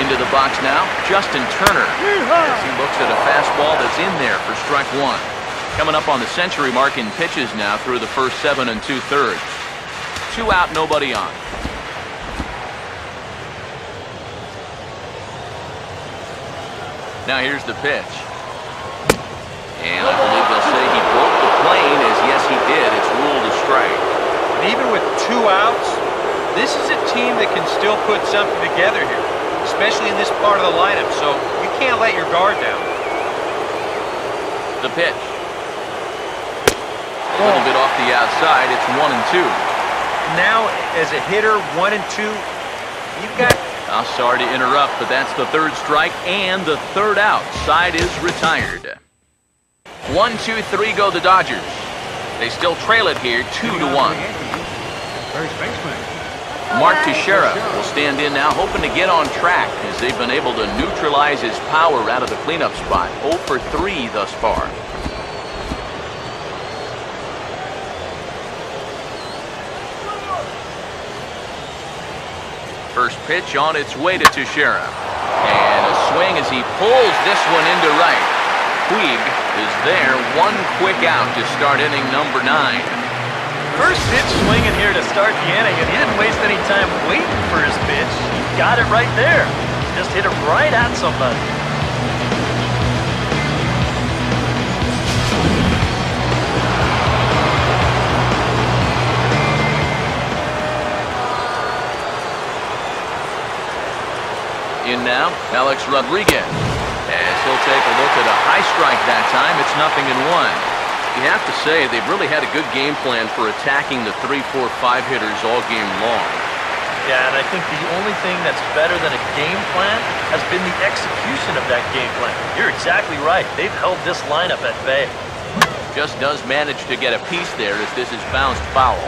Into the box now, Justin Turner, as he looks at a fastball that's in there for strike 1. Coming up on the century mark in pitches now through the first 7 2/3. 2 out, nobody on. Now here's the pitch. And I believe they'll say he broke the plane, as yes he did. It's ruled a strike. And even with 2 outs, this is a team that can still put something together here, especially in this part of the lineup, so you can't let your guard down. The pitch. A little bit off the outside. It's 1-2. Now, as a hitter, 1-2, you've got... I'm sorry to interrupt, but that's the 3rd strike and the 3rd out. Side is retired. 1-2-3 go the Dodgers. They still trail it here 2-1. First baseman. Mark Teixeira will stand in now, hoping to get on track as they've been able to neutralize his power out of the cleanup spot. 0 for 3 thus far. First pitch on its way to Teixeira. And a swing as he pulls this one into right. Puig is there, 1 quick out to start inning number 9. First pitch swinging here to start the inning, and he didn't waste any time waiting for his pitch. He got it right there. Just hit it right at somebody. In now, Alex Rodriguez. As he'll take a look at a high strike that time, it's 0-1. You have to say they've really had a good game plan for attacking the 3, 4, 5 hitters all game long. Yeah, and I think the only thing that's better than a game plan has been the execution of that game plan. You're exactly right. They've held this lineup at bay. Just does manage to get a piece there as this is bounced foul.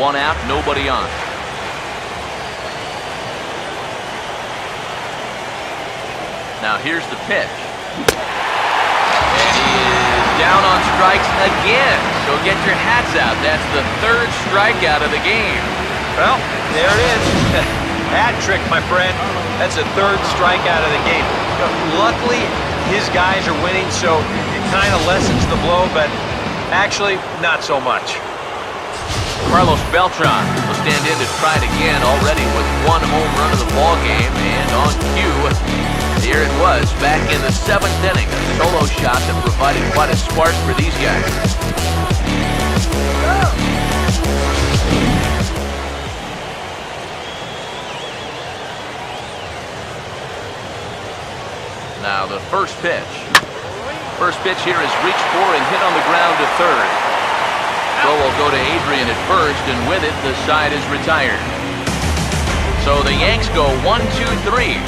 1 out, nobody on. Now here's the pitch. And he is down on strikes again. So get your hats out. That's the 3rd strikeout of the game. Well, there it is. Hat trick, my friend. That's a 3rd strikeout of the game. Luckily, his guys are winning, so it kind of lessens the blow, but actually, not so much. Carlos Beltran will stand in to try it again, already with 1 home run of the ball game, and on cue, here it was, back in the 7th inning, a solo shot that provided quite a spark for these guys. Now the first pitch. First pitch here is reached for and hit on the ground to 3rd. Throw will go to Adrian at first, and with it, the side is retired. So the Yanks go 1-2-3.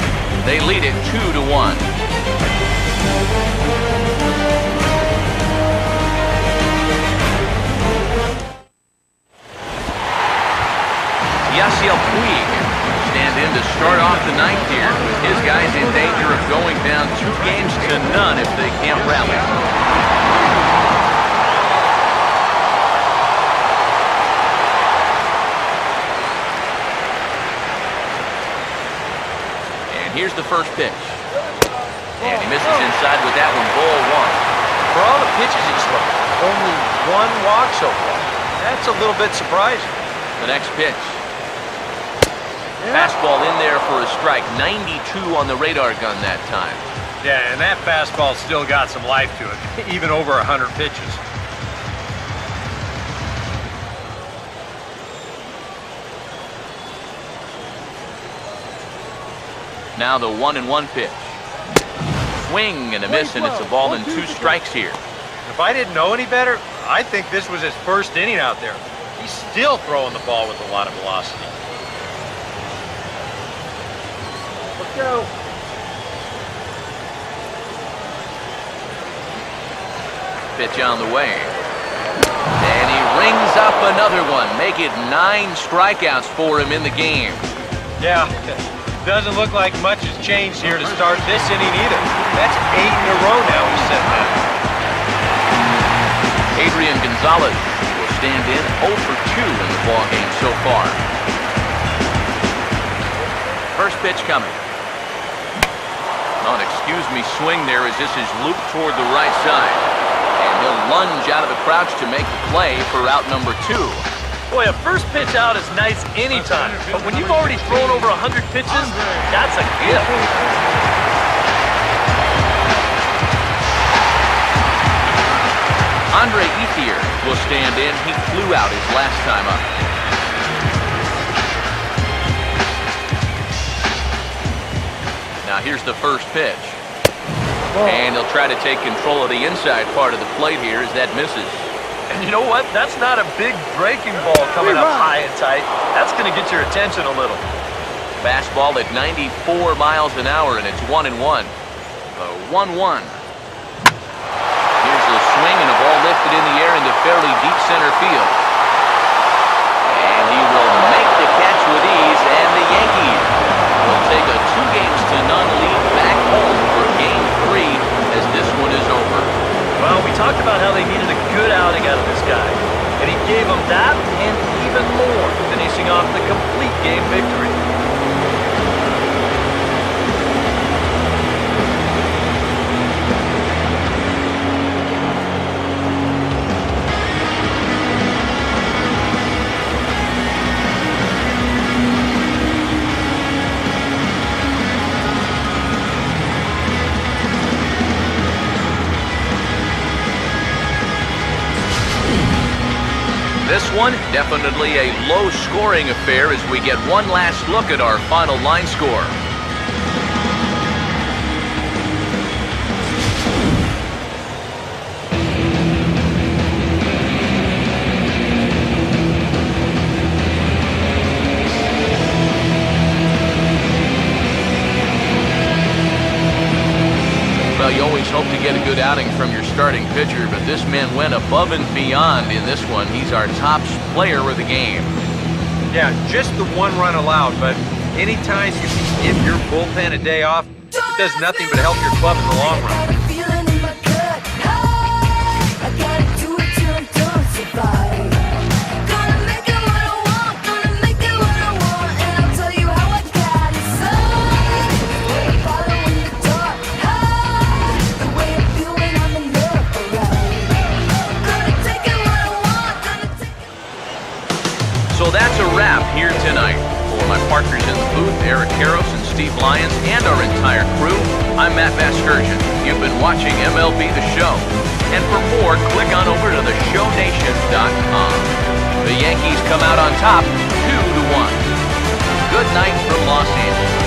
They lead it 2-1. Yasiel Puig stand in to start off the 9th here, with his guys in danger of going down 2-0 if they can't rally. Here's the first pitch. And he misses inside with that one, ball 1. For all the pitches he's thrown, only 1 walk so far. That's a little bit surprising. The next pitch. Fastball in there for a strike. 92 on the radar gun that time. Yeah, and that fastball's still got some life to it, even over 100 pitches. Now the 1-1 pitch. Swing and a miss, and it's a ball and 2 strikes here. If I didn't know any better, I'd think this was his first inning out there. He's still throwing the ball with a lot of velocity. Let's go. Pitch on the way. And he rings up another one. Make it 9 strikeouts for him in the game. Yeah. Doesn't look like much has changed here to start this inning either. That's 8 in a row now he's set that. Adrian Gonzalez will stand in 0 for 2 in the ballgame so far. First pitch coming. Oh, excuse me, swing there as this is looped toward the right side. And he'll lunge out of the crouch to make the play for route number 2. Boy, a first pitch out is nice anytime, but when you've already thrown over 100 pitches, that's a gift. Andre Ethier will stand in. He flew out his last time up. Now here's the first pitch. And he'll try to take control of the inside part of the plate here as that misses. And you know what? That's not a big breaking ball coming up high and tight. That's going to get your attention a little. Fastball at 94 miles an hour, and it's 1-1. The 1-1. Here's the swing, and a ball lifted in the air into fairly deep center field. And he will make the catch with ease, and the Yankees will take a 2-0 lead back home for Game 3 as this one is over. Well, we talked about how they needed a good outing out of this guy, and he gave them that and even more, finishing off the complete game victory. This one, definitely a low-scoring affair as we get one last look at our final line score. Well, you always hope to get a good outing from your starting pitcher, but this man went above and beyond in this one. He's our top player of the game. Yeah, just the 1 run allowed, but anytime you can give your bullpen a day off, it does nothing but help your club in the long run. So that's a wrap here tonight. For my partners in the booth, Eric Karros and Steve Lyons, and our entire crew, I'm Matt Vasgersian. You've been watching MLB The Show. And for more, click on over to theshownation.com. The Yankees come out on top, 2-1. Good night from Los Angeles.